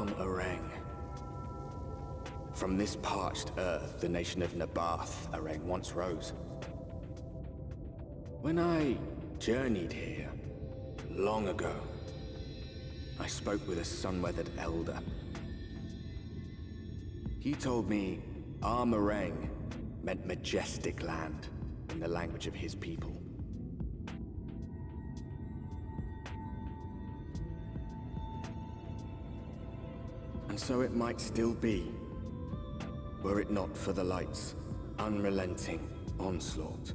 Areng. From this parched earth, the nation of Nabath, Areng, once rose. When I journeyed here, long ago, I spoke with a sun-weathered elder. He told me Areng meant majestic land in the language of his people. And so it might still be, were it not for the light's unrelenting onslaught.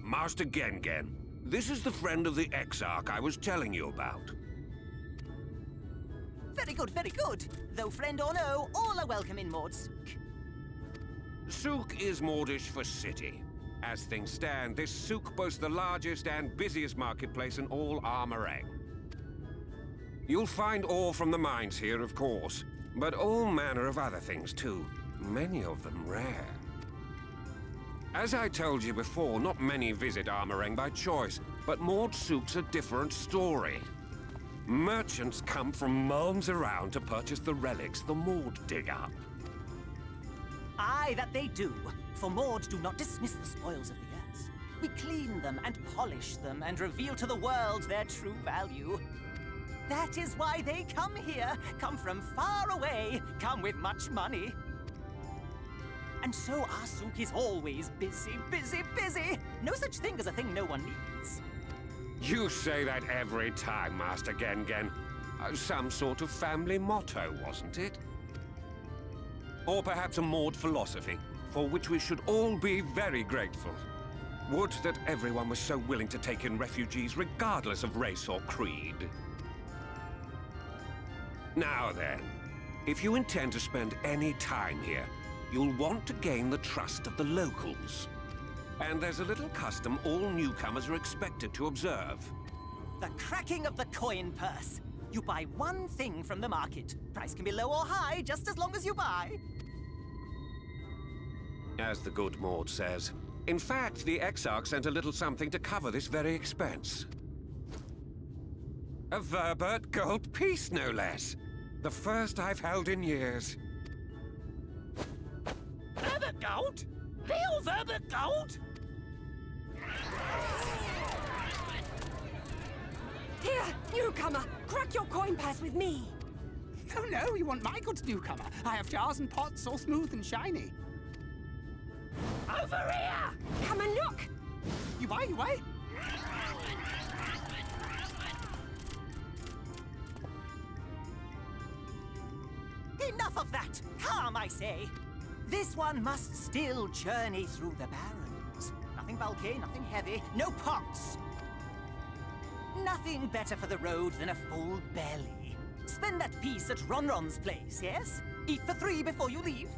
Master Gengen, this is the friend of the Exarch I was telling you about. Very good, very good. Though friend or no, all are welcome in Mordsook. Souk is Mordish for city. As things stand, this souk boasts the largest and busiest marketplace in all Armorang. You'll find ore from the mines here, of course, but all manner of other things too, many of them rare. As I told you before, not many visit Armorang by choice, but Mordsook's a different story. Merchants come from miles around to purchase the relics the Mord dig up. Aye, that they do. For Mord do not dismiss the spoils of the earth. We clean them and polish them and reveal to the world their true value. That is why they come here, come from far away, come with much money. And so our souk is always busy, busy, busy. No such thing as a thing no one needs. You say that every time, Master Gengen. Some sort of family motto, wasn't it? Or perhaps a Mord philosophy, for which we should all be very grateful. Would that everyone was so willing to take in refugees regardless of race or creed. Now then, if you intend to spend any time here, you'll want to gain the trust of the locals. And there's a little custom all newcomers are expected to observe. The cracking of the coin purse. You buy one thing from the market. Price can be low or high, just as long as you buy. As the good Mord says. In fact, the Exarch sent a little something to cover this very expense. A Verbert gold piece, no less. The first I've held in years. Verbert gold? Real Verbert gold? Here, newcomer, crack your coin purse with me. Oh no, you want my goods, newcomer. I have jars and pots all smooth and shiny. Over here! Come and look. You buy. Enough of that! Calm, I say! This one must still journey through the barrens. Nothing bulky, nothing heavy, no pots! Nothing better for the road than a full belly. Spend that piece at Ronron's place, yes? Eat for 3 before you leave.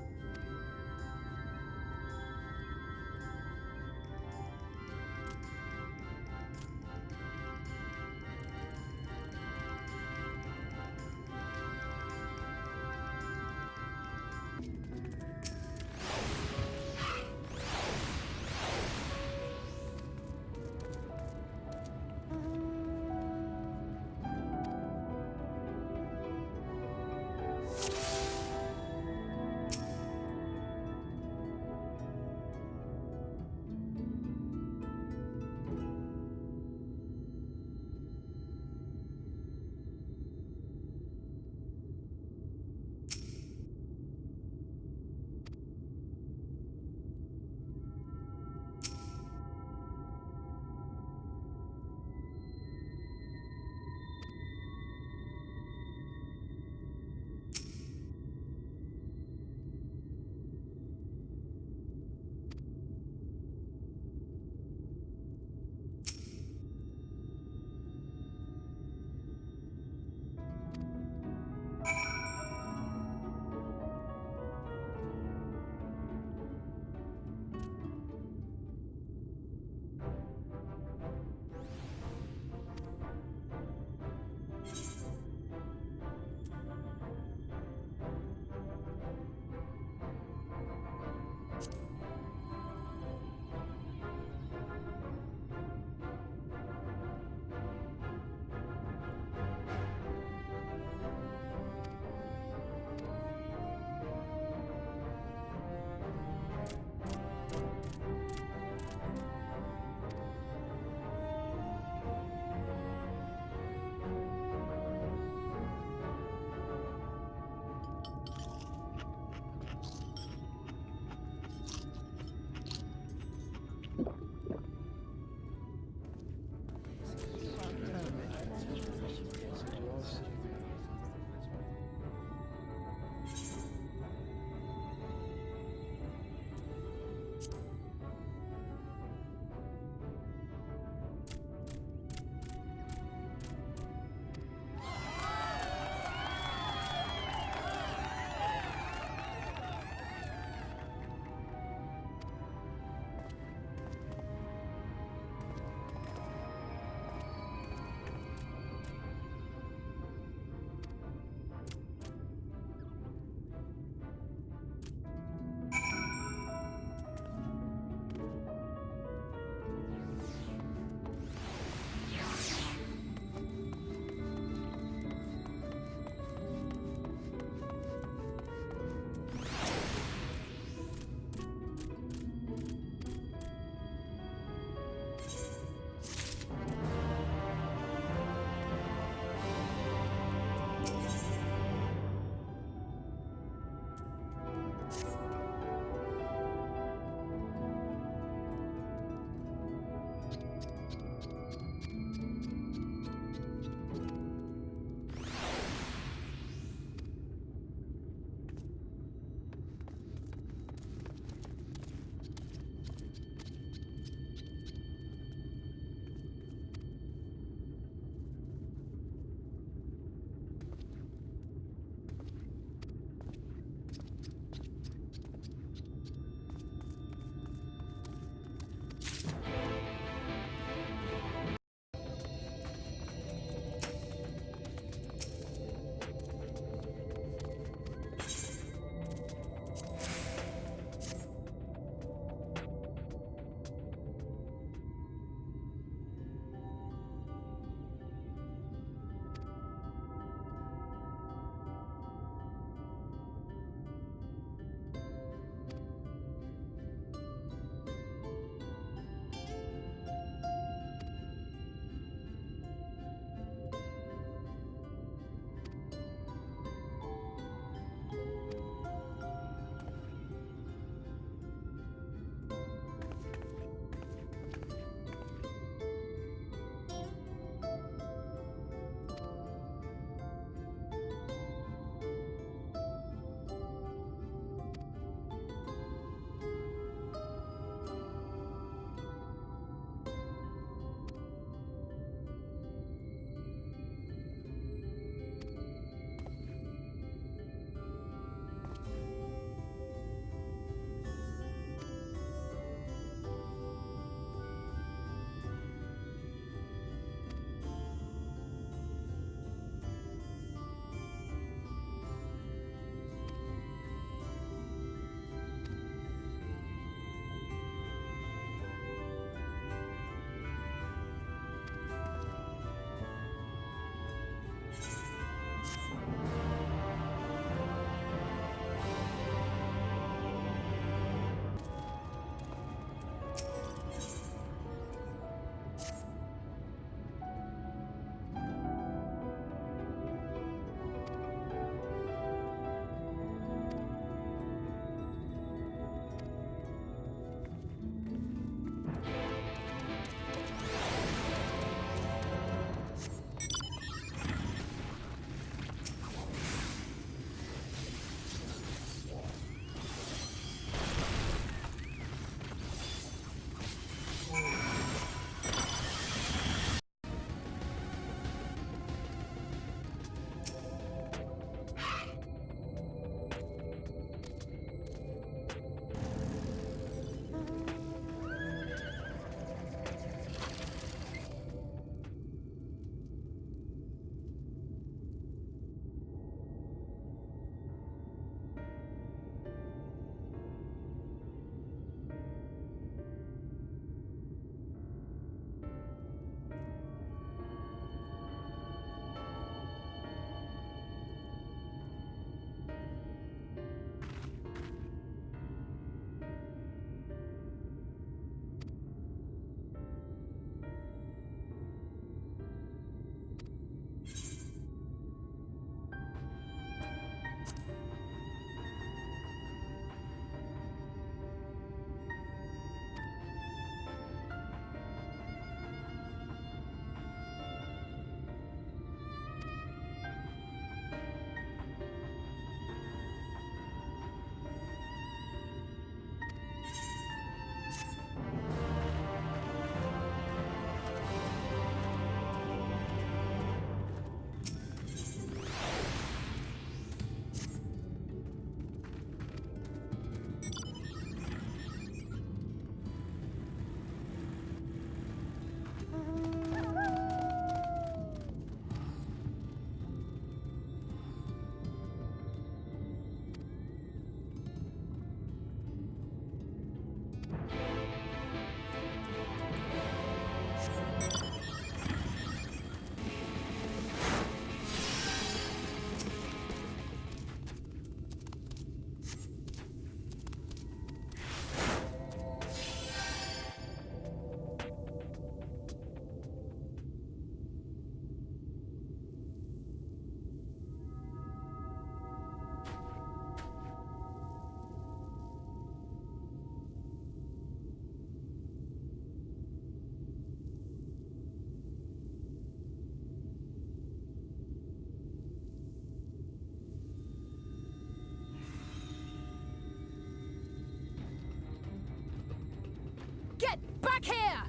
Back here!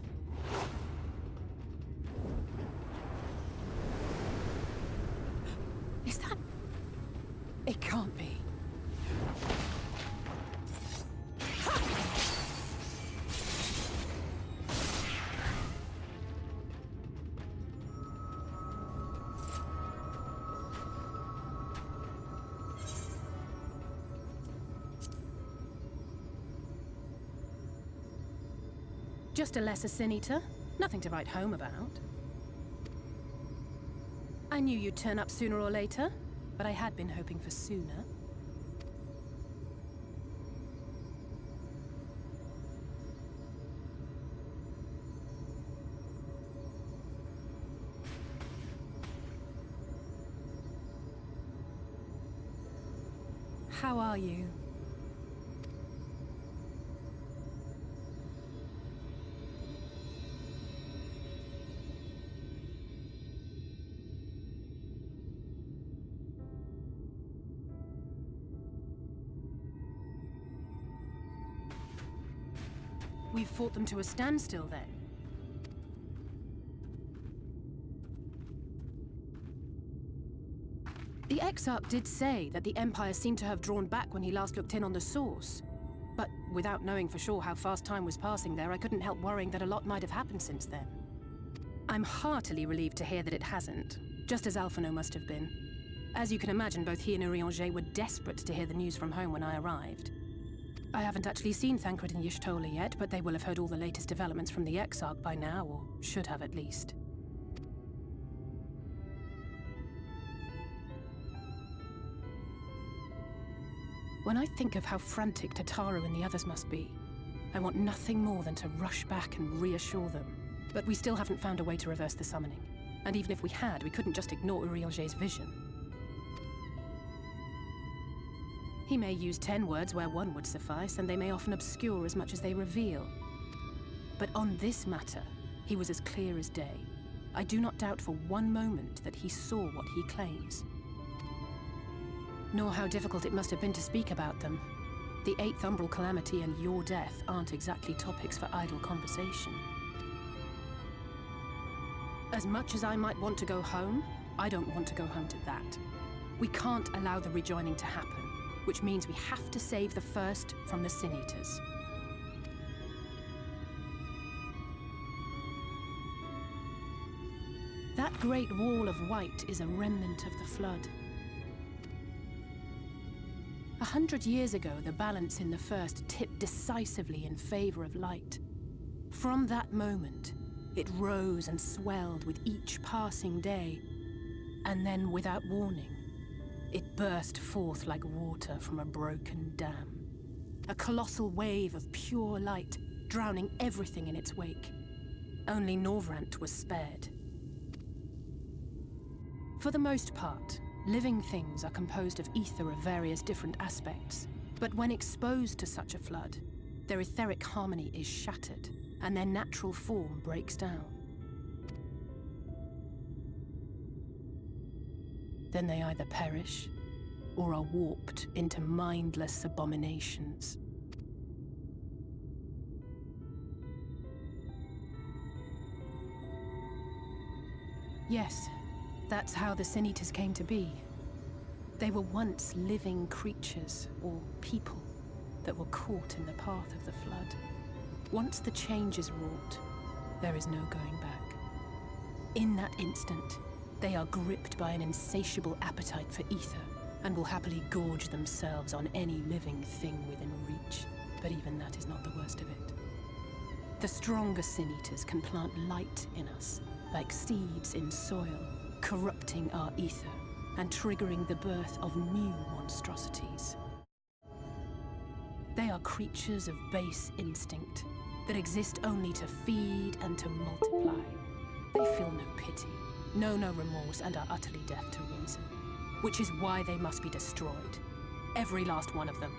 Is that... It can't be. Just a lesser sin eater. Nothing to write home about. I knew you'd turn up sooner or later, but I had been hoping for sooner. How are you? We've fought them to a standstill, then. The Exarch did say that the Empire seemed to have drawn back when he last looked in on the source. But without knowing for sure how fast time was passing there, I couldn't help worrying that a lot might have happened since then. I'm heartily relieved to hear that it hasn't, just as Alphinaud must have been. As you can imagine, both he and Urianger were desperate to hear the news from home when I arrived. I haven't actually seen Thancred and Y'shtola yet, but they will have heard all the latest developments from the Exarch by now, or should have at least. When I think of how frantic Tataru and the others must be, I want nothing more than to rush back and reassure them. But we still haven't found a way to reverse the summoning. And even if we had, we couldn't just ignore Urianger's vision. He may use 10 words where one would suffice, and they may often obscure as much as they reveal. But on this matter, he was as clear as day. I do not doubt for one moment that he saw what he claims. Nor how difficult it must have been to speak about them. The 8th Umbral Calamity and your death aren't exactly topics for idle conversation. As much as I might want to go home, I don't want to go home to that. We can't allow the rejoining to happen. Which means we have to save the first from the Sin Eaters. That great wall of white is a remnant of the Flood. 100 years ago, the balance in the First tipped decisively in favor of light. From that moment, it rose and swelled with each passing day, and then, without warning, it burst forth like water from a broken dam. A colossal wave of pure light, drowning everything in its wake. Only Norvrandt was spared. For the most part, living things are composed of ether of various different aspects. But when exposed to such a flood, their etheric harmony is shattered, and their natural form breaks down. Then they either perish, or are warped into mindless abominations. Yes, that's how the Sin Eaters came to be. They were once living creatures, or people, that were caught in the path of the Flood. Once the change is wrought, there is no going back. In that instant, they are gripped by an insatiable appetite for ether, and will happily gorge themselves on any living thing within reach. But even that is not the worst of it. The stronger Sin Eaters can plant light in us, like seeds in soil, corrupting our ether, and triggering the birth of new monstrosities. They are creatures of base instinct, that exist only to feed and to multiply. They feel no pity, know no remorse, and are utterly deaf to reason. Which is why they must be destroyed. Every last one of them.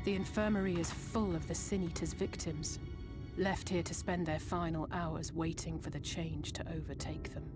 The infirmary is full of the Sin Eaters' victims. left here to spend their final hours waiting for the change to overtake them.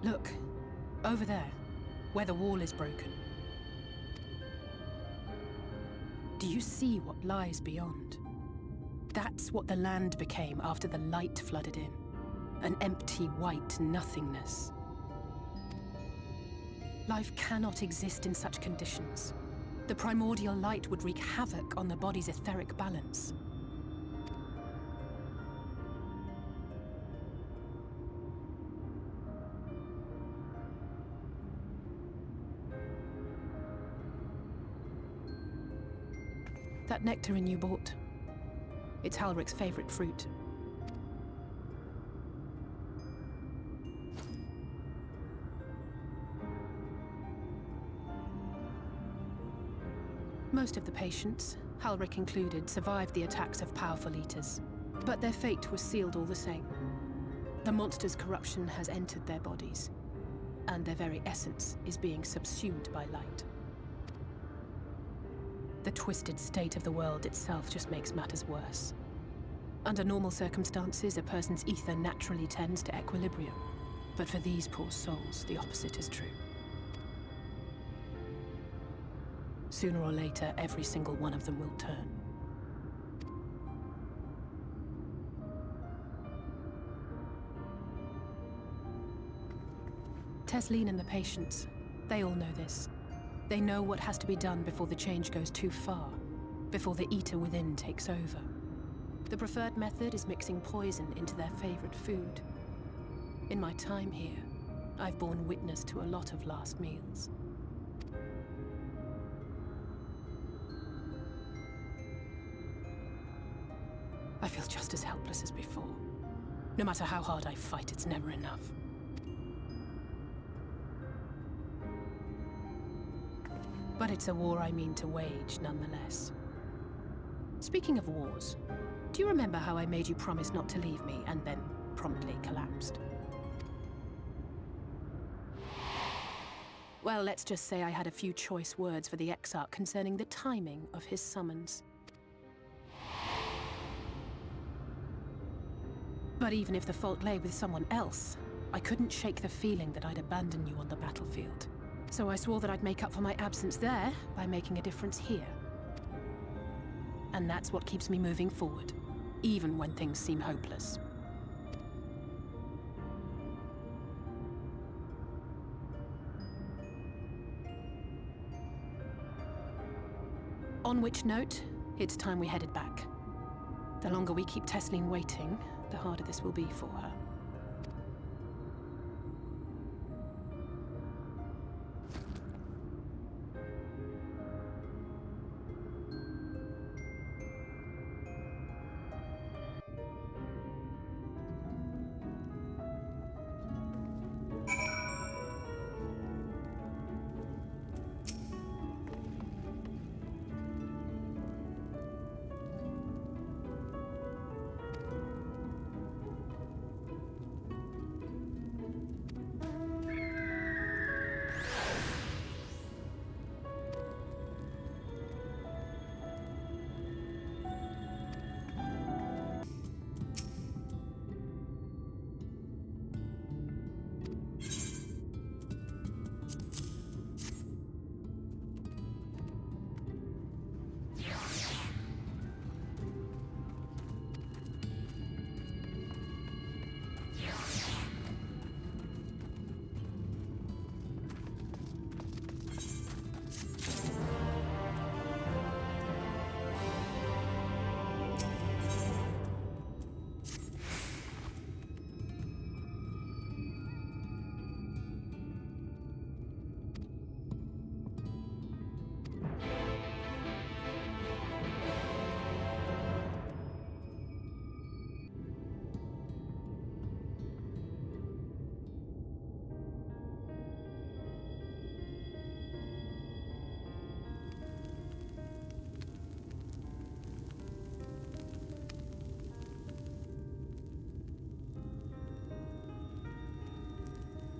Look, over there, where the wall is broken. Do you see what lies beyond? That's what the land became after the light flooded in. An empty white nothingness. Life cannot exist in such conditions. The primordial light would wreak havoc on the body's etheric balance. That nectarine you bought, it's Halric's favorite fruit. Most of the patients, Halric included, survived the attacks of powerful eaters. But their fate was sealed all the same. The monster's corruption has entered their bodies, and their very essence is being subsumed by light. The twisted state of the world itself just makes matters worse. Under normal circumstances, a person's ether naturally tends to equilibrium. But for these poor souls, the opposite is true. Sooner or later, every single one of them will turn. Tesleen and the patients, they all know this. They know what has to be done before the change goes too far, before the eater within takes over. The preferred method is mixing poison into their favorite food. In my time here, I've borne witness to a lot of last meals. I feel just as helpless as before. No matter how hard I fight, it's never enough. But it's a war I mean to wage, nonetheless. Speaking of wars, do you remember how I made you promise not to leave me and then promptly collapsed? Well, let's just say I had a few choice words for the Exarch concerning the timing of his summons. But even if the fault lay with someone else, I couldn't shake the feeling that I'd abandon you on the battlefield. So I swore that I'd make up for my absence there by making a difference here. And that's what keeps me moving forward, even when things seem hopeless. On which note, it's time we headed back. The longer we keep Tesleen waiting, the harder this will be for her.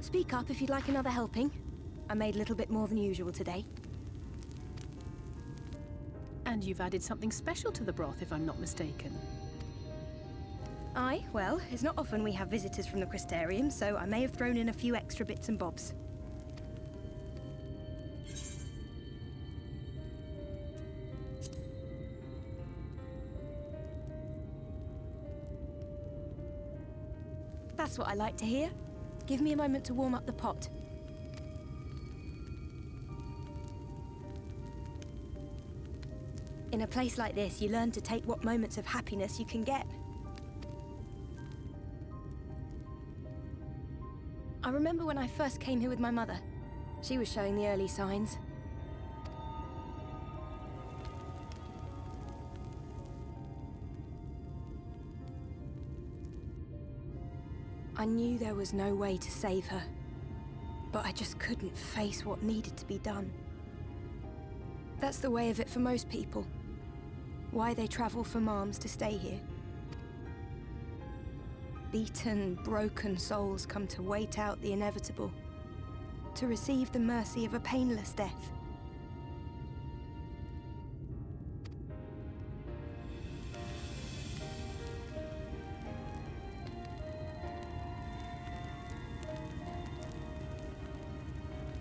Speak up if you'd like another helping. I made a little bit more than usual today. And you've added something special to the broth, if I'm not mistaken. Aye, well, it's not often we have visitors from the Crystarium, so I may have thrown in a few extra bits and bobs. That's what I like to hear. Give me a moment to warm up the pot. In a place like this, you learn to take what moments of happiness you can get. I remember when I first came here with my mother. She was showing the early signs. I knew there was no way to save her, but I just couldn't face what needed to be done. That's the way of it for most people. Why they travel for moms to stay here. Beaten, broken souls come to wait out the inevitable, to receive the mercy of a painless death.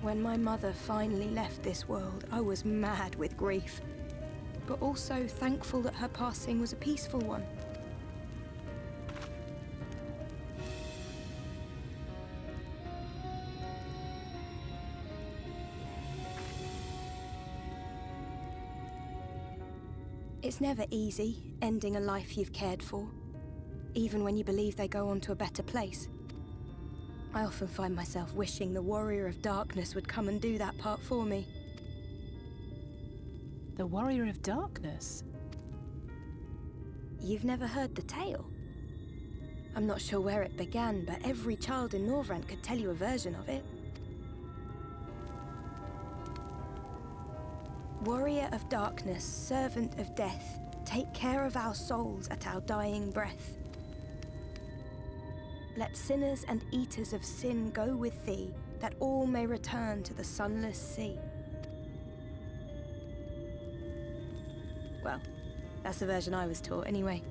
When my mother finally left this world, I was mad with grief, but also thankful that her passing was a peaceful one. It's never easy, ending a life you've cared for, even when you believe they go on to a better place. I often find myself wishing the Warrior of Darkness would come and do that part for me. The Warrior of Darkness? You've never heard the tale? I'm not sure where it began, but every child in Norvrandt could tell you a version of it. Warrior of Darkness, servant of death, take care of our souls at our dying breath. Let sinners and eaters of sin go with thee, that all may return to the sunless sea. Well, that's the version I was taught anyway.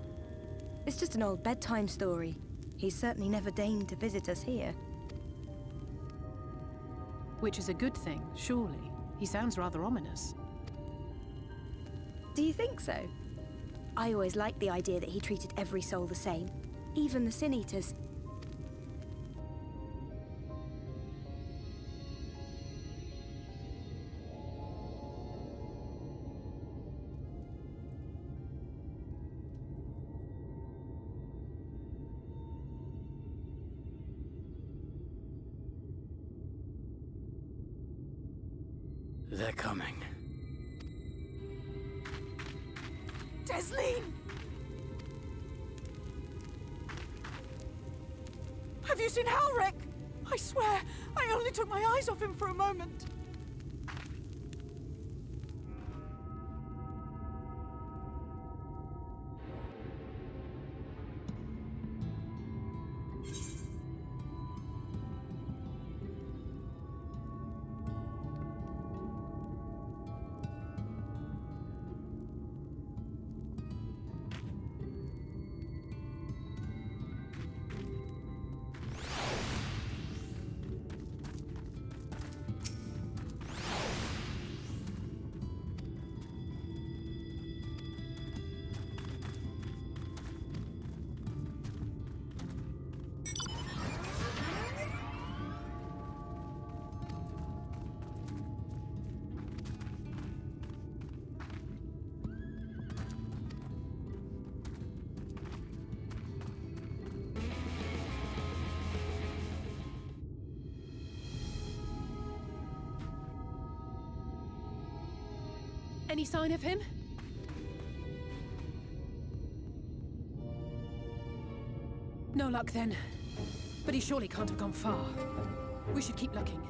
It's just an old bedtime story. He's certainly never deigned to visit us here. Which is a good thing, surely. He sounds rather ominous. Do you think so? I always liked the idea that he treated every soul the same, even the Sin Eaters. They're coming. Desleen! Have you seen Halric? I swear, I only took my eyes off him for a moment. Any sign of him? No luck then. But he surely can't have gone far. We should keep looking.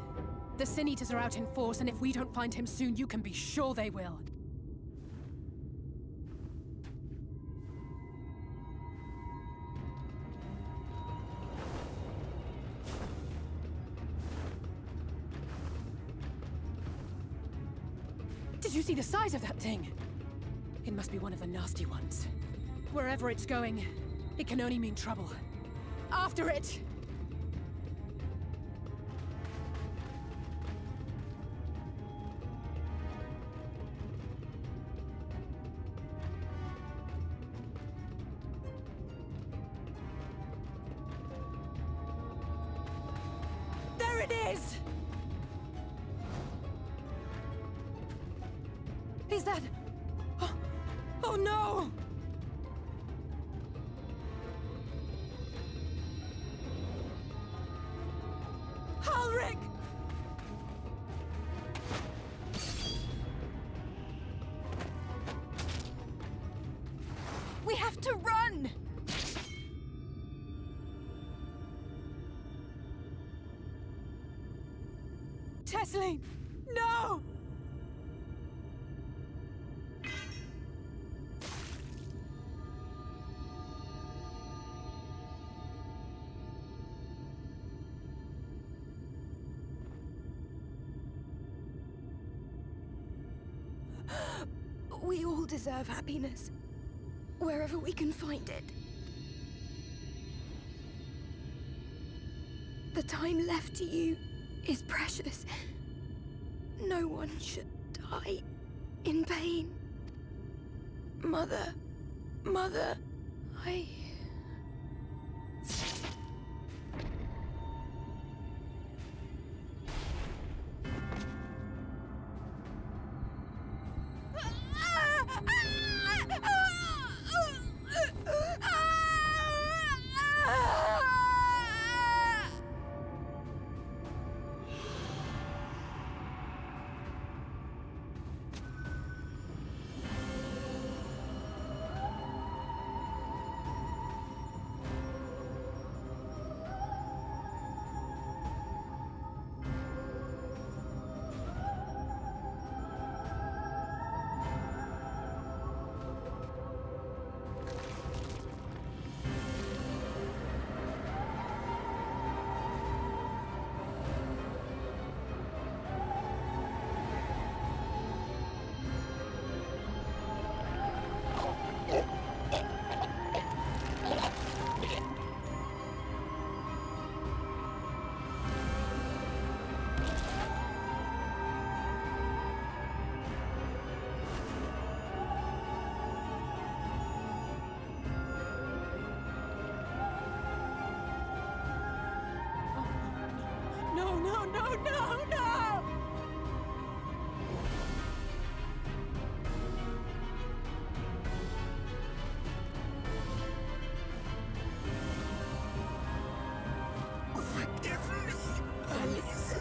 The Sin Eaters are out in force, and if we don't find him soon, you can be sure they will. Did you see the size of that thing? It must be one of the nasty ones. Wherever it's going, It can only mean trouble. After it! There it is! Is that... Oh no! Halric! We have to run! Tesseline! No! We all deserve happiness, wherever we can find it. The time left to you is precious. No one should die in pain. Mother, I... No! Forgive me, Alice.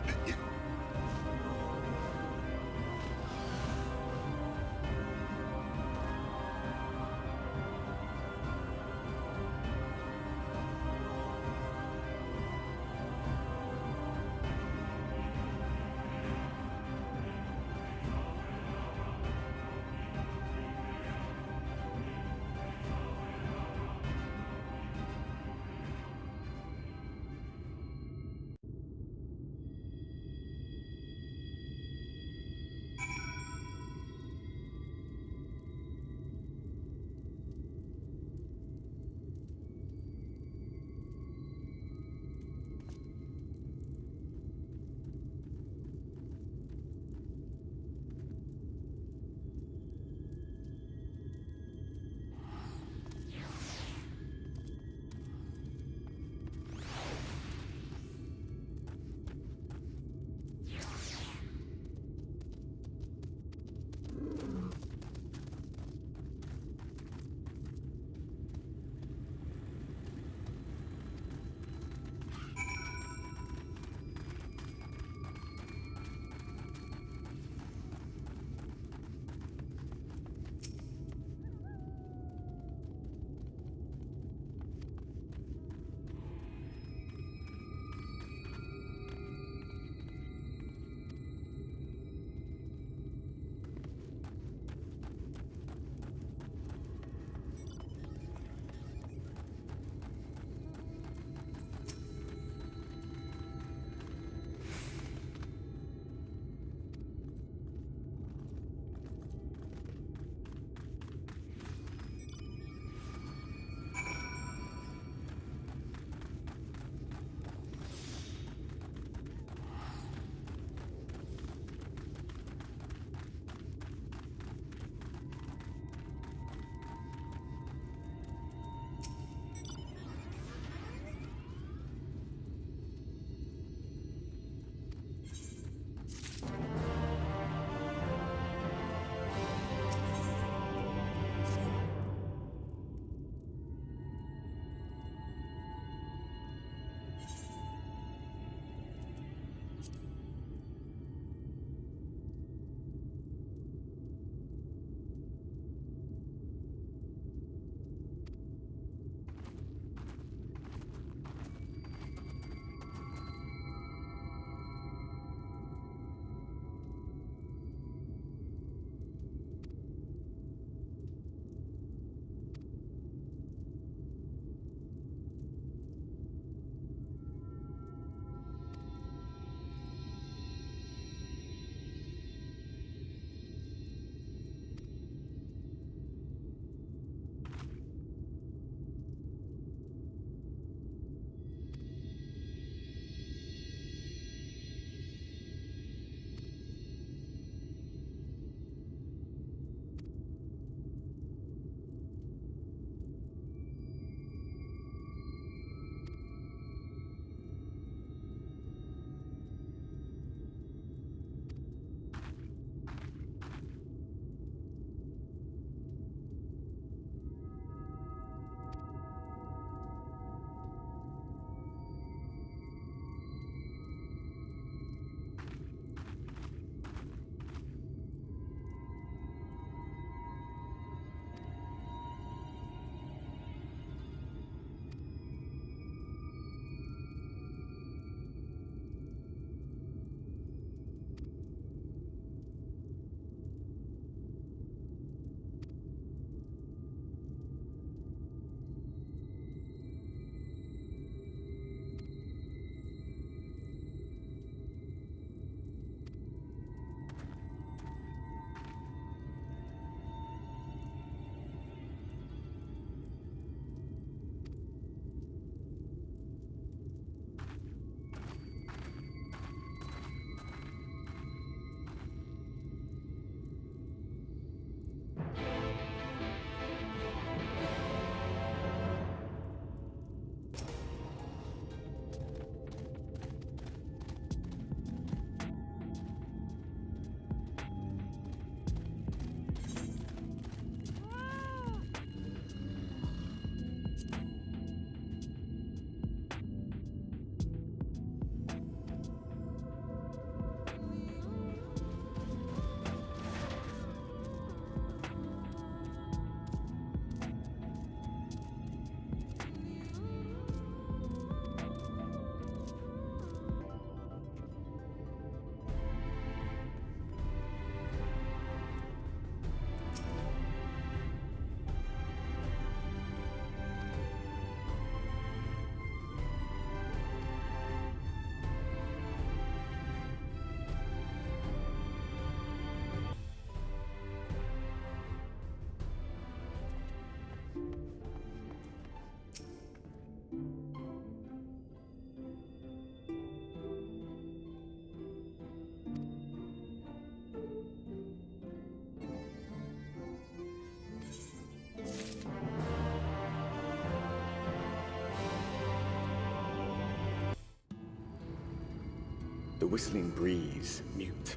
The whistling breeze, mute.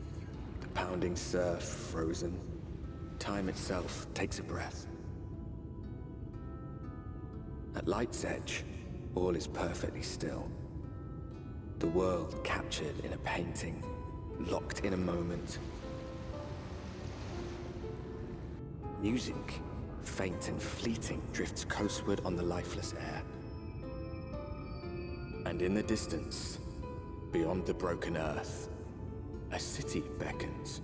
The pounding surf, frozen. Time itself takes a breath. At light's edge, all is perfectly still. The world captured in a painting, locked in a moment. Music, faint and fleeting, drifts coastward on the lifeless air. And in the distance, beyond the broken earth, a city beckons.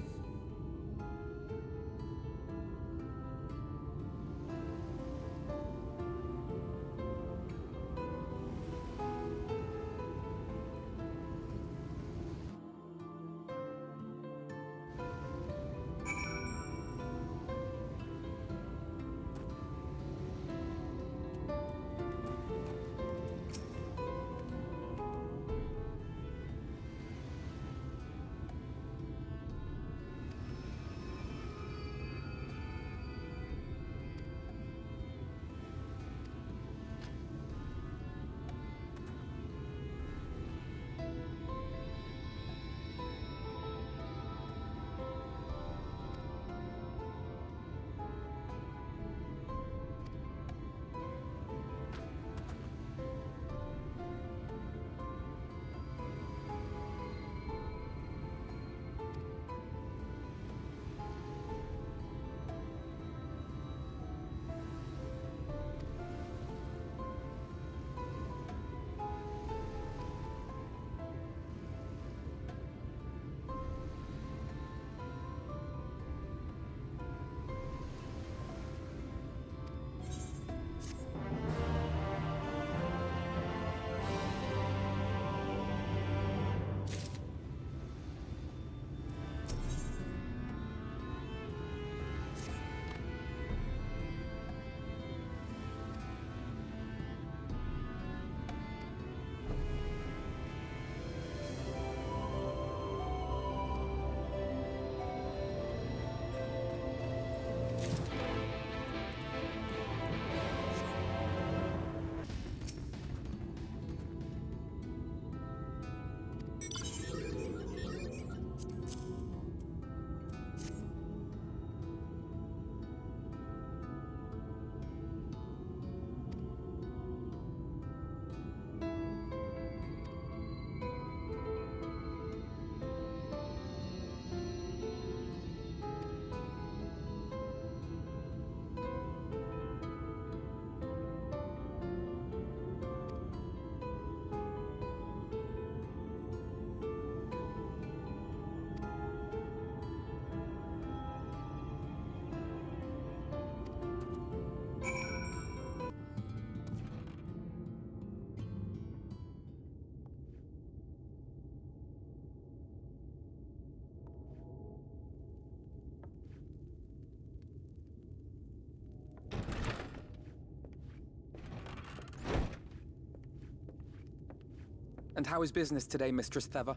And how is business today, Mistress Theva?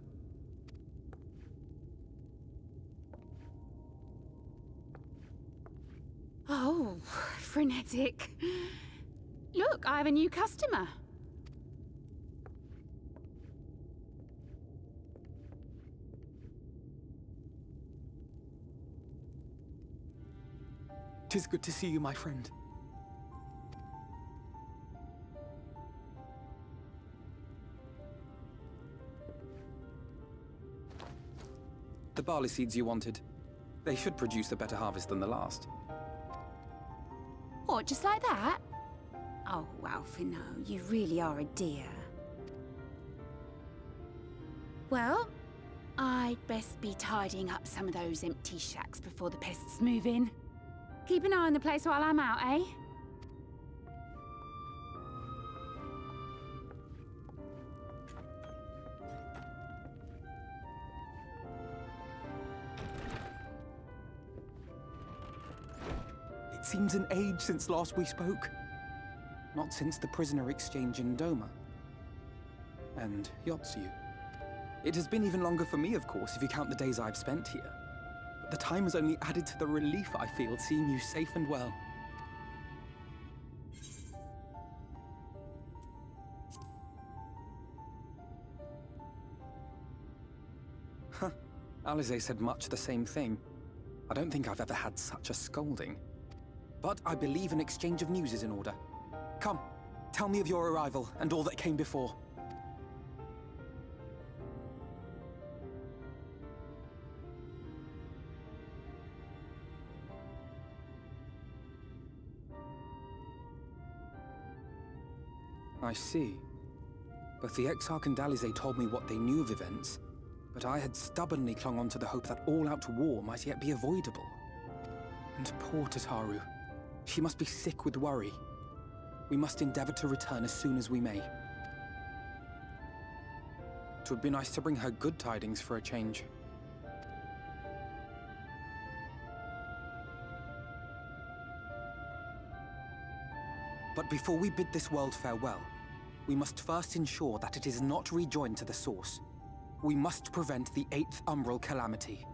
Oh, frenetic. Look, I have a new customer. Tis good to see you, my friend. The barley seeds you wanted. They should produce a better harvest than the last. What, just like that? Oh, Alphinaud, you really are a dear. Well, I'd best be tidying up some of those empty shacks before the pests move in. Keep an eye on the place while I'm out, eh? It seems an age since last we spoke. Not since the prisoner exchange in Doma. And Yotsu. It has been even longer for me, of course, if you count the days I've spent here. But the time has only added to the relief I feel seeing you safe and well. Alisaie said much the same thing. I don't think I've ever had such a scolding. But I believe an exchange of news is in order. Come, tell me of your arrival and all that came before. I see. Both the Exarch and Alisaie told me what they knew of events, but I had stubbornly clung on to the hope that all-out war might yet be avoidable. And poor Tataru. She must be sick with worry. We must endeavor to return as soon as we may. It would be nice to bring her good tidings for a change. But before we bid this world farewell, we must first ensure that it is not rejoined to the source. We must prevent the 8th Umbral calamity.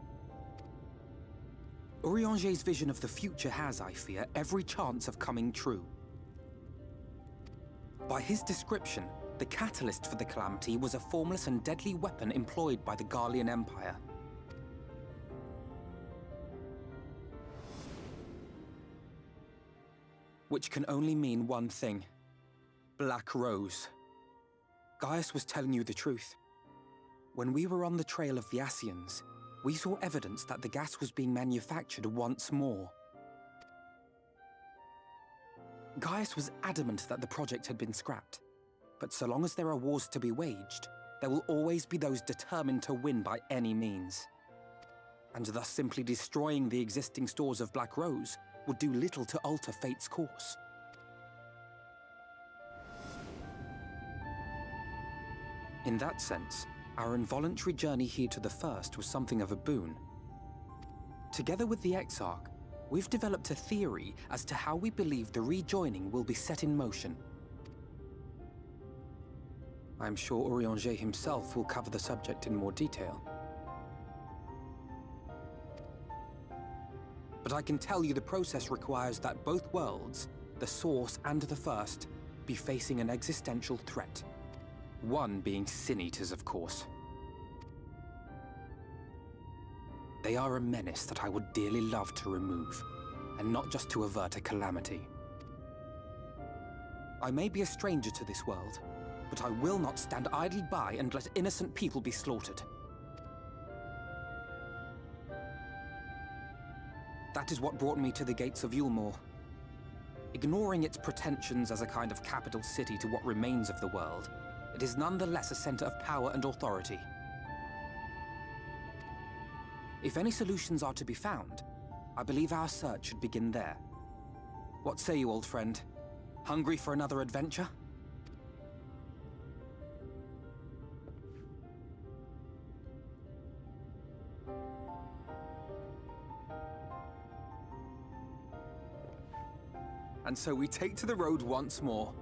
Urianger's vision of the future has, I fear, every chance of coming true. By his description, the catalyst for the calamity was a formless and deadly weapon employed by the Garlean Empire. Which can only mean one thing. Black Rose. Gaius was telling you the truth. When we were on the trail of the Ascians, we saw evidence that the gas was being manufactured once more. Gaius was adamant that the project had been scrapped. But so long as there are wars to be waged, there will always be those determined to win by any means. And thus simply destroying the existing stores of Black Rose would do little to alter fate's course. In that sense, our involuntary journey here to the First was something of a boon. Together with the Exarch, we've developed a theory as to how we believe the rejoining will be set in motion. I'm sure Urianger himself will cover the subject in more detail. But I can tell you the process requires that both worlds, the Source and the First, be facing an existential threat. One being Sin-Eaters, of course. They are a menace that I would dearly love to remove, and not just to avert a calamity. I may be a stranger to this world, but I will not stand idly by and let innocent people be slaughtered. That is what brought me to the gates of Eulmore. Ignoring its pretensions as a kind of capital city to what remains of the world, it is nonetheless a center of power and authority. If any solutions are to be found, I believe our search should begin there. What say you, old friend? Hungry for another adventure? And so we take to the road once more.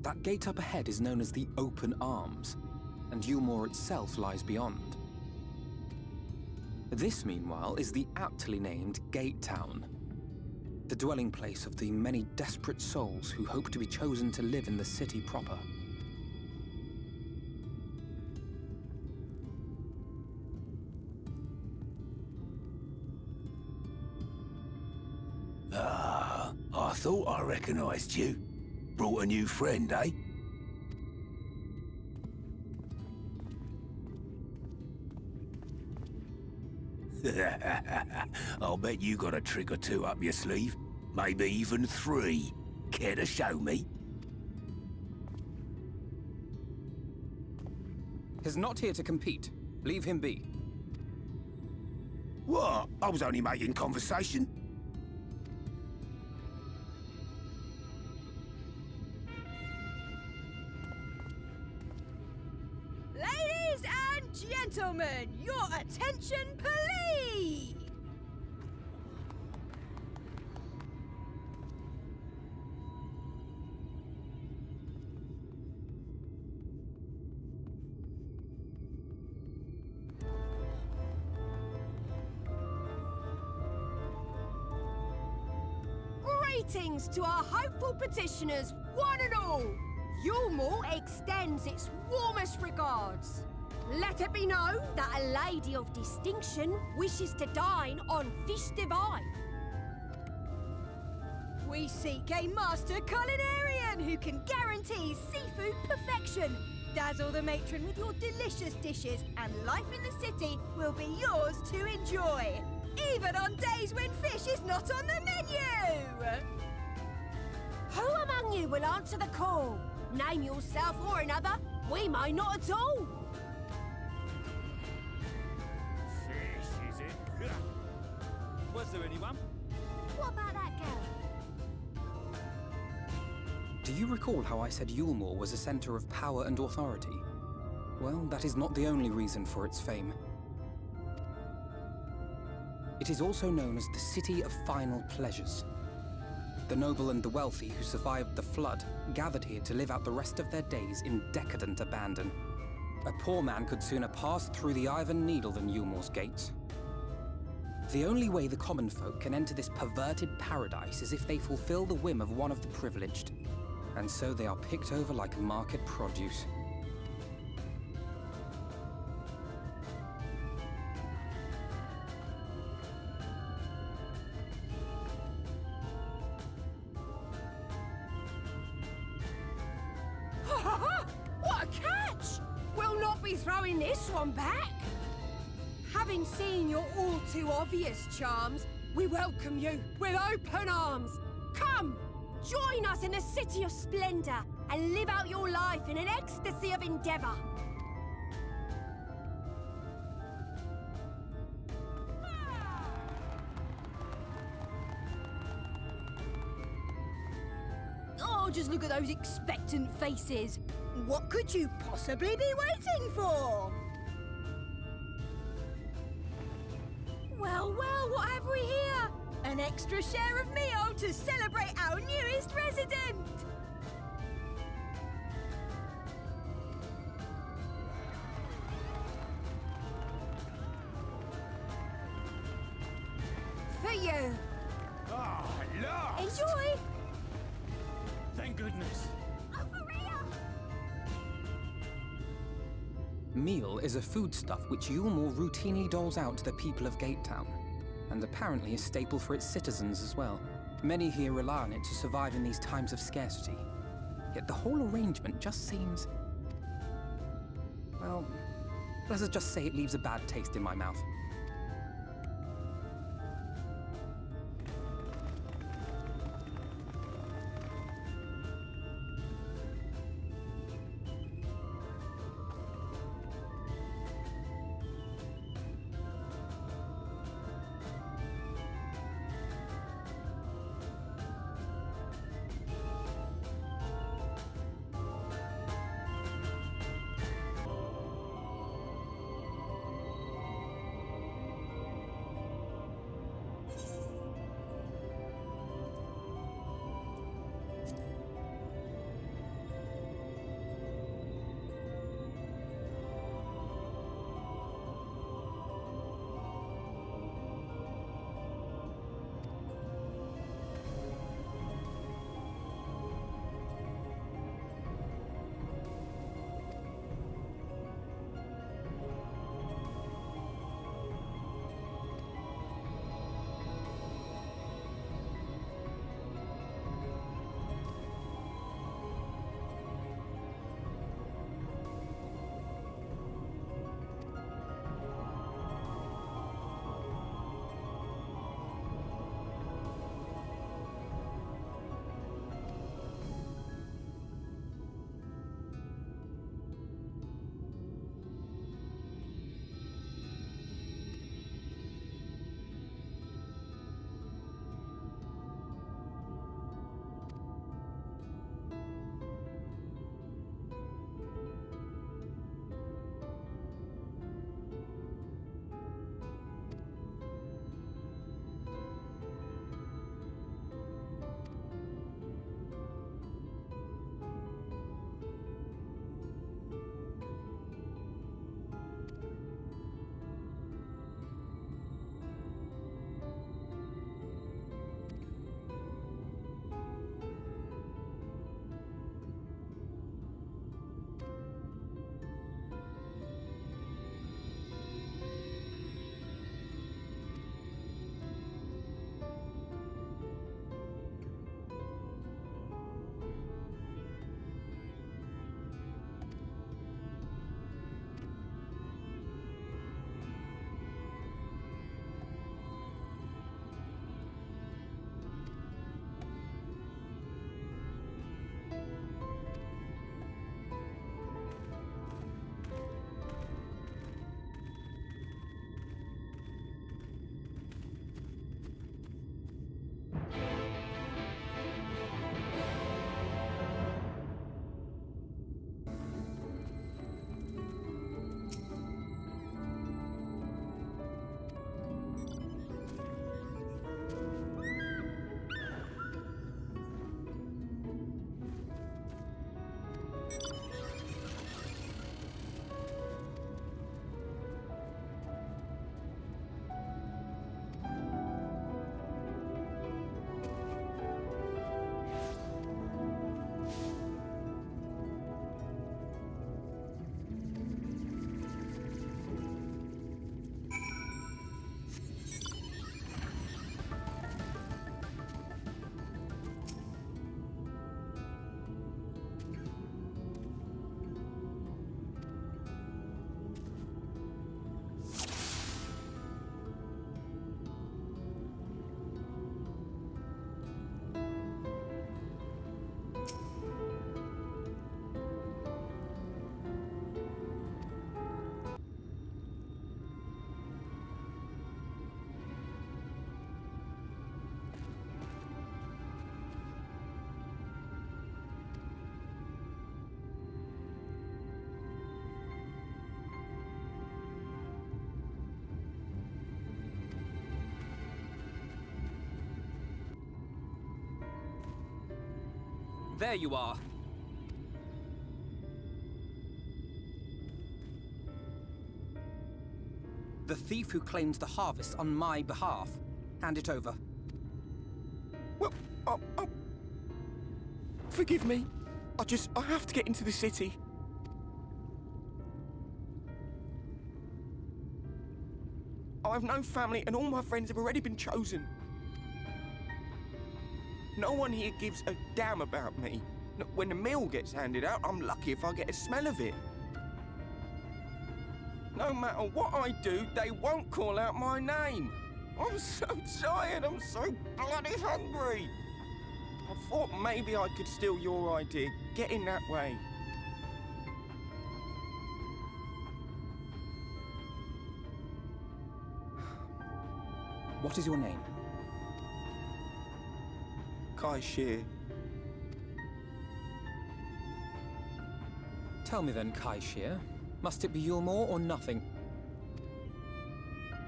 That gate up ahead is known as the Open Arms, and Eulmore itself lies beyond. This, meanwhile, is the aptly named Gate Town, the dwelling place of the many desperate souls who hope to be chosen to live in the city proper. Ah, I thought I recognized you. Brought a new friend, eh? I'll bet you got a trick or two up your sleeve. Maybe even 3. Care to show me? He's not here to compete. Leave him be. What? I was only making conversation. Ladies and gentlemen, your attention, please! Greetings to our hopeful petitioners, one and all! Eulmore extends its warmest regards. Let it be known that a lady of distinction wishes to dine on fish divine. We seek a master culinarian who can guarantee seafood perfection. Dazzle the matron with your delicious dishes, and life in the city will be yours to enjoy, even on days when fish is not on the menu! Who among you will answer the call? Name yourself or another. We may not at all. Fish, is it? Was there anyone? What about that girl? Do you recall how I said Eulmore was a center of power and authority? Well, that is not the only reason for its fame. It is also known as the City of Final Pleasures. The noble and the wealthy who survived the flood gathered here to live out the rest of their days in decadent abandon. A poor man could sooner pass through the Iron Needle than Eulmore's gates. The only way the common folk can enter this perverted paradise is if they fulfill the whim of one of the privileged. And so they are picked over like market produce. What a catch! We'll not be throwing this one back. Having seen your all too obvious charms, we welcome you with open arms. Come, join us in a city of splendor and live out your life in an ecstasy of endeavor. Oh, just look at those expectant faces. What could you possibly be waiting for? Well, well, what have we here? An extra share of meal to celebrate our newest resident! For you! Ah, oh, Enjoy! Thank goodness. Meal is a foodstuff which Eulmore routinely doles out to the people of Gate Town, and apparently a staple for its citizens as well. Many here rely on it to survive in these times of scarcity. Yet the whole arrangement just seems... well, let us just say it leaves a bad taste in my mouth. There you are. The thief who claims the harvest on my behalf. Hand it over. Well, forgive me. I have to get into the city. I have no family and all my friends have already been chosen. No one here gives a damn about me. When the meal gets handed out, I'm lucky if I get a smell of it. No matter what I do, they won't call out my name. I'm so tired, I'm so bloody hungry. I thought maybe I could steal your idea, get in that way. What is your name? Kai Shear. Tell me then, Kai Shear. Must it be Eulmore or nothing?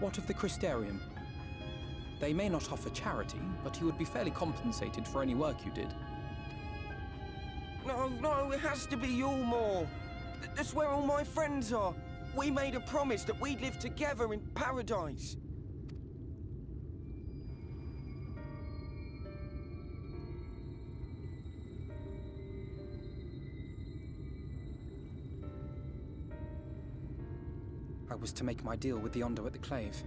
What of the Christerium? They may not offer charity, but you would be fairly compensated for any work you did. No, it has to be Eulmore. That's where all my friends are. We made a promise that we'd live together in paradise. I was to make my deal with the Ondo at the Clave.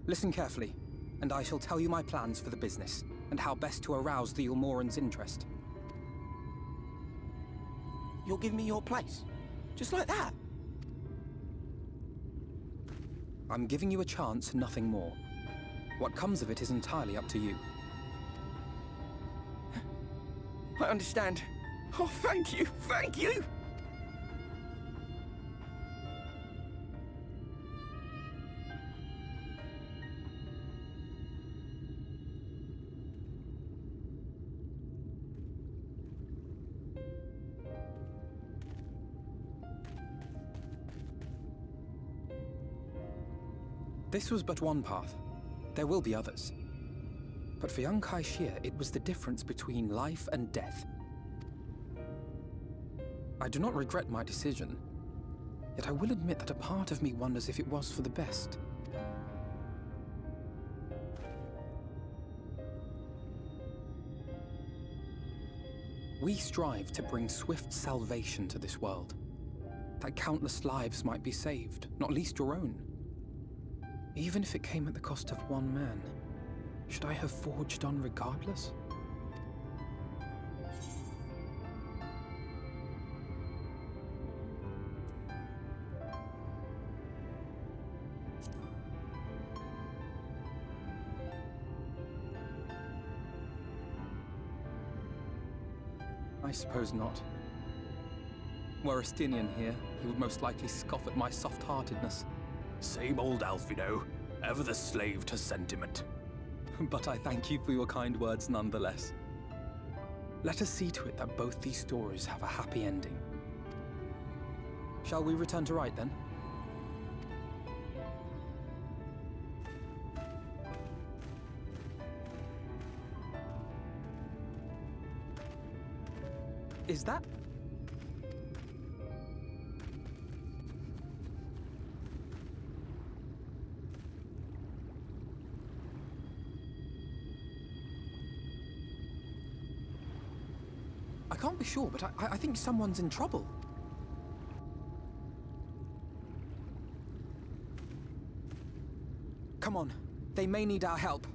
Listen carefully, and I shall tell you my plans for the business, and how best to arouse the Eulmorans' interest. You'll give me your place? Just like that? I'm giving you a chance, nothing more. What comes of it is entirely up to you. I understand. Oh, thank you, thank you! This was but one path. There will be others. But for young Kai Shear, it was the difference between life and death. I do not regret my decision, yet I will admit that a part of me wonders if it was for the best. We strive to bring swift salvation to this world, that countless lives might be saved, not least your own. Even if it came at the cost of one man, should I have forged on regardless? I suppose not. Were Estinian here, he would most likely scoff at my soft-heartedness. Same old Alphinaud, ever the slave to sentiment. But I thank you for your kind words nonetheless. Let us see to it that both these stories have a happy ending. Shall we return to Wright then? Is that... I can't be sure, but I think someone's in trouble. Come on, they may need our help.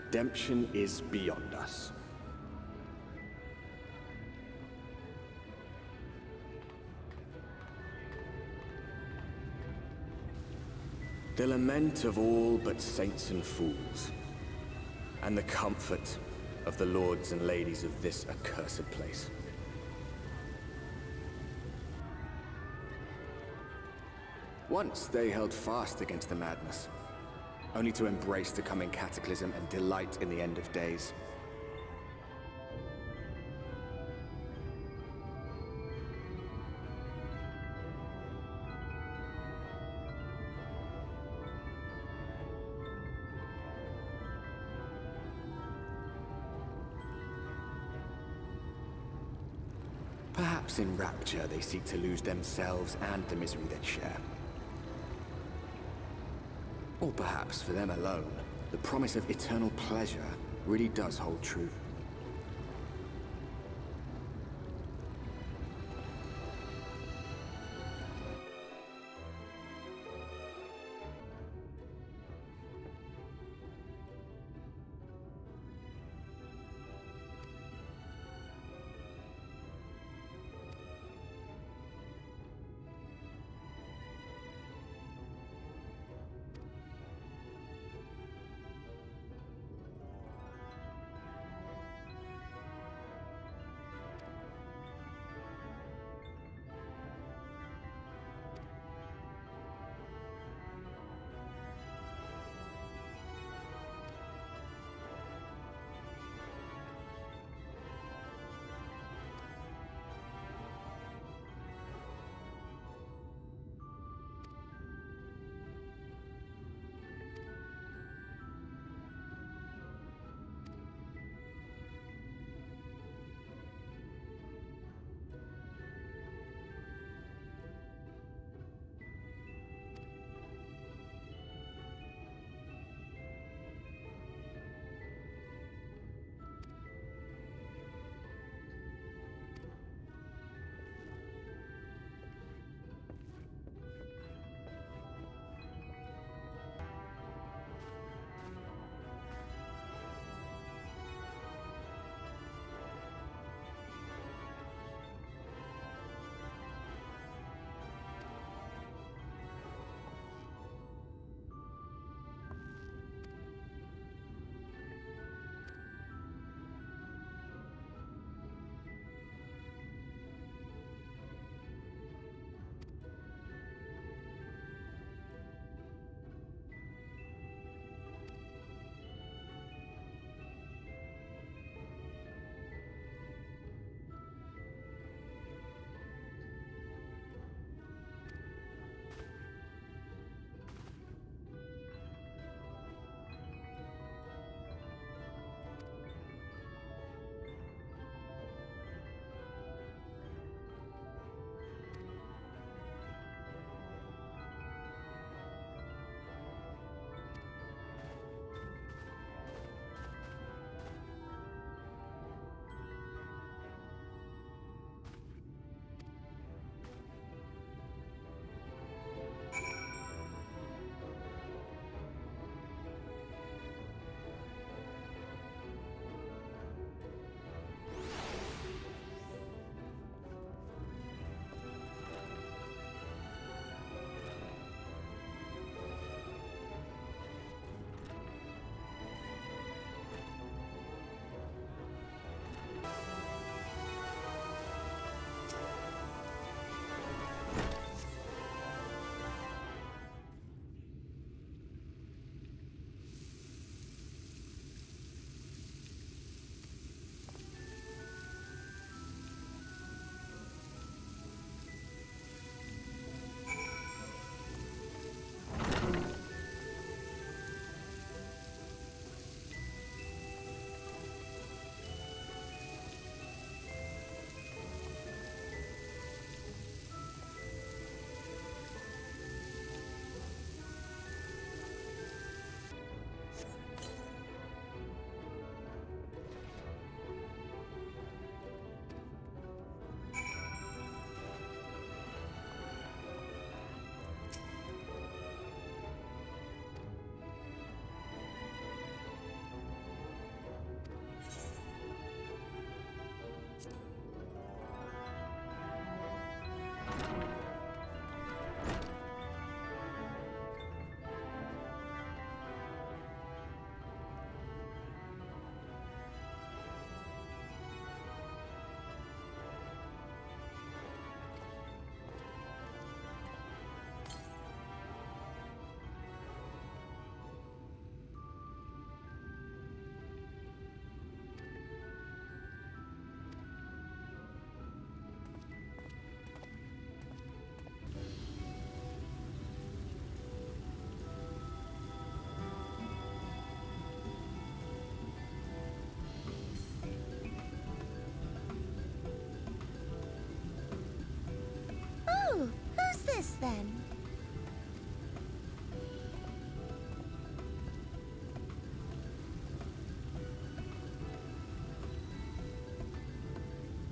Redemption is beyond us. The lament of all but saints and fools, and the comfort of the lords and ladies of this accursed place. Once they held fast against the madness, only to embrace the coming cataclysm and delight in the end of days. Perhaps in rapture they seek to lose themselves and the misery they share. Or perhaps for them alone, the promise of eternal pleasure really does hold true.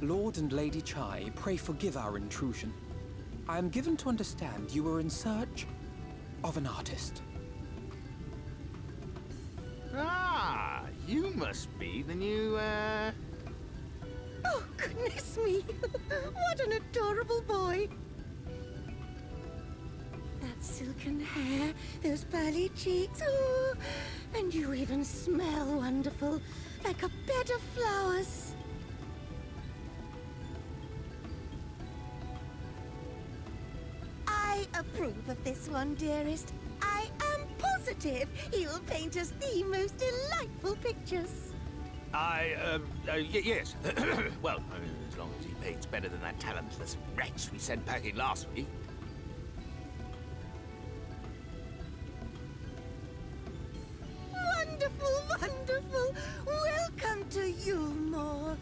Lord and Lady Chai, pray forgive our intrusion. I am given to understand you were in search of an artist. Ah, you must be the new, Oh, goodness me! What an adorable boy! That silken hair, those pearly cheeks, oh, and you even smell wonderful, like a bed of flowers. I approve of this one, dearest. I am positive he'll paint us the most delightful pictures. Yes. Well, as long as he paints better than that talentless wretch we sent packing last week. Wonderful, wonderful! Welcome to Eulmore.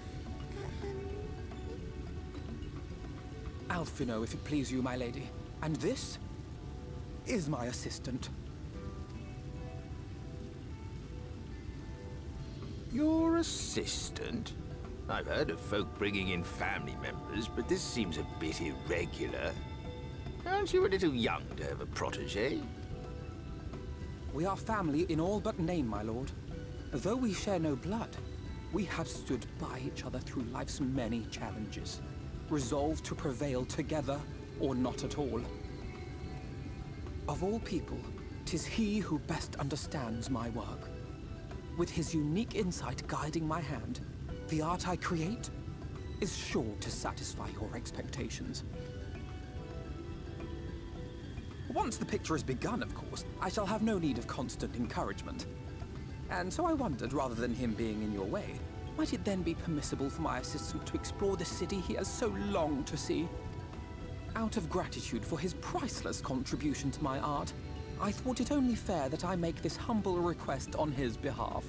Alphinaud, if it please you, my lady. And this is my assistant. Your assistant? I've heard of folk bringing in family members, but this seems a bit irregular. Aren't you a little young to have a protege? We are family in all but name, my lord. Though we share no blood, we have stood by each other through life's many challenges, resolved to prevail together or not at all. Of all people, 'tis he who best understands my work. With his unique insight guiding my hand, the art I create is sure to satisfy your expectations. Once the picture is begun, of course, I shall have no need of constant encouragement. And so I wondered, rather than him being in your way, might it then be permissible for my assistant to explore the city he has so longed to see? Out of gratitude for his priceless contribution to my art, I thought it only fair that I make this humble request on his behalf.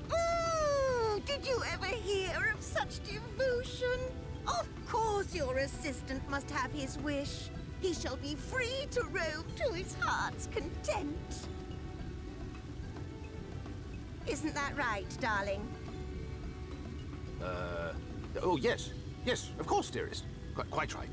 Ooh, did you ever hear of such devotion? Of course your assistant must have his wish. He shall be free to roam to his heart's content. Isn't that right, darling? Oh, yes. Yes, of course, dearest. Quite right.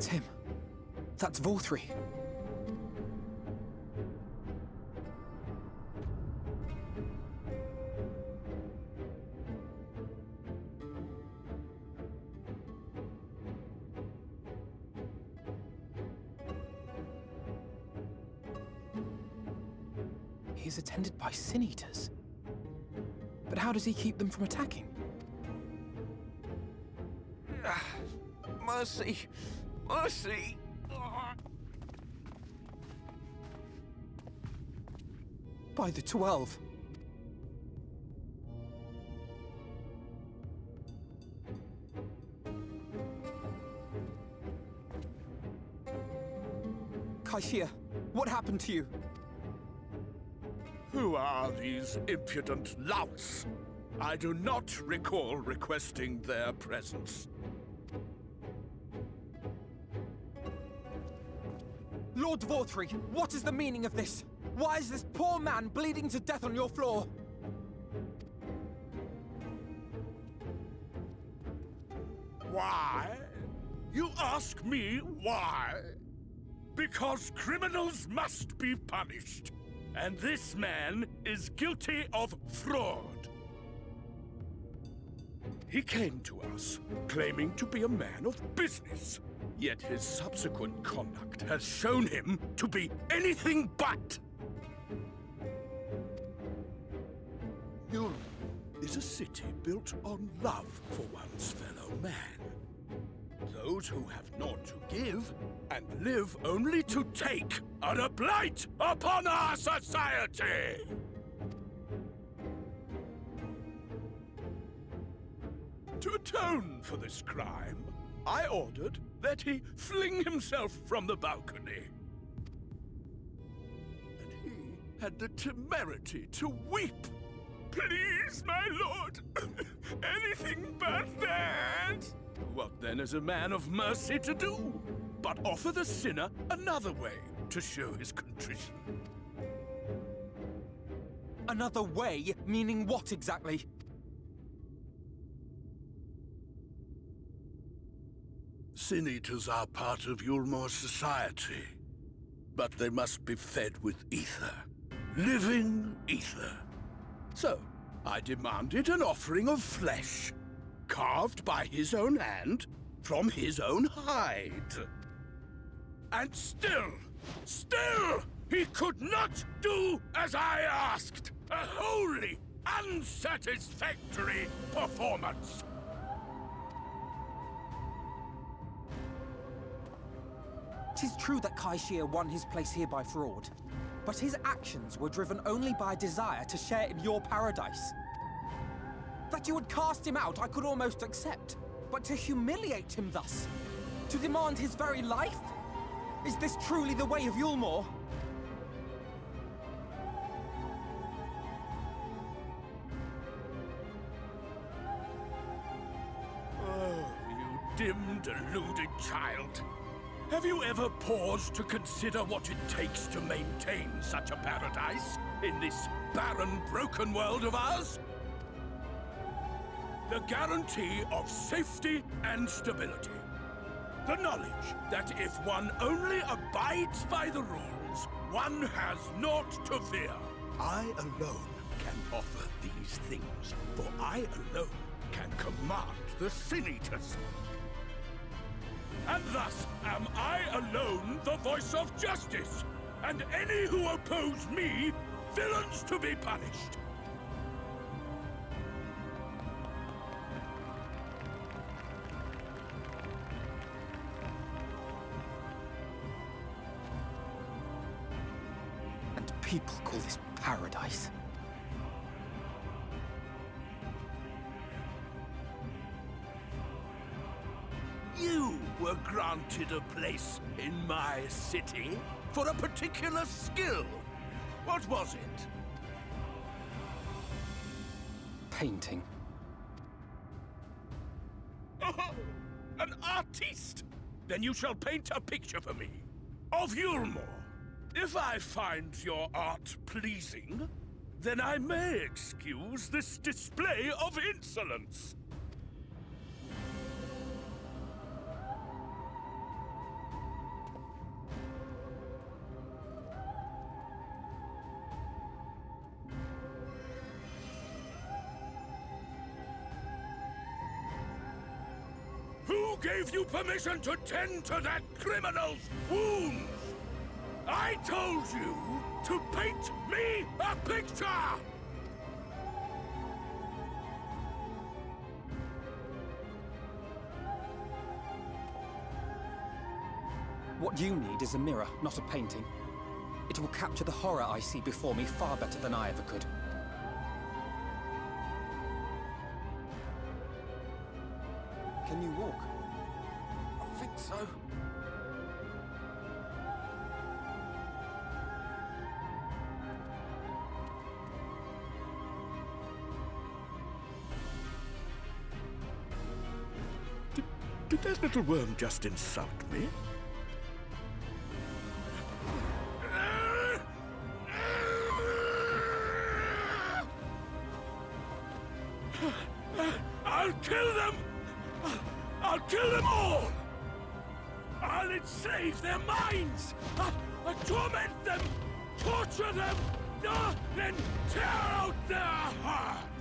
That's him. That's Vauthry. He is attended by sin eaters. But how does he keep them from attacking? Mercy! Mercy! By the 12. Kaishia, what happened to you? Who are these impudent louts? I do not recall requesting their presence. Lord Vauthry, what is the meaning of this? Why is this poor man bleeding to death on your floor? Why? You ask me why? Because criminals must be punished. And this man is guilty of fraud. He came to us, claiming to be a man of business. Yet his subsequent conduct has shown him to be anything but. Eulmore is a city built on love for one's fellow man. Those who have naught to give and live only to take are a blight upon our society! To atone for this crime, I ordered that he fling himself from the balcony. And he had the temerity to weep. Please, my lord, anything but that! What then is a man of mercy to do? But offer the sinner another way to show his contrition. Another way? Meaning what exactly? Sin eaters are part of Eulmore's society, but they must be fed with ether. Living ether. So, I demanded an offering of flesh, carved by his own hand, from his own hide. And still, he could not do as I asked. A wholly unsatisfactory performance. Tis true that Kaishia won his place here by fraud, but his actions were driven only by a desire to share in your paradise. That you would cast him out, I could almost accept. But to humiliate him thus? To demand his very life? Is this truly the way of Eulmore? Oh, you dim, deluded child. Have you ever paused to consider what it takes to maintain such a paradise in this barren, broken world of ours? The guarantee of safety and stability. The knowledge that if one only abides by the rules, one has naught to fear. I alone can offer these things, for I alone can command the Sin Eaters. And thus am I alone the voice of justice, and any who oppose me, villains to be punished. And people call this paradise. You were granted a place in my city for a particular skill. What was it? Painting. Oh, an artiste! Then you shall paint a picture for me of Eulmore. If I find your art pleasing, then I may excuse this display of insolence. gave you permission to tend to that criminal's wounds? I told you to paint me a picture! What you need is a mirror, not a painting. It will capture the horror I see before me far better than I ever could. Can you walk? I think so. Did that little worm just insult me? I'll kill them! I'll kill them all! I'll enslave their minds! I'll torment them! Torture them! Then tear out their hearts!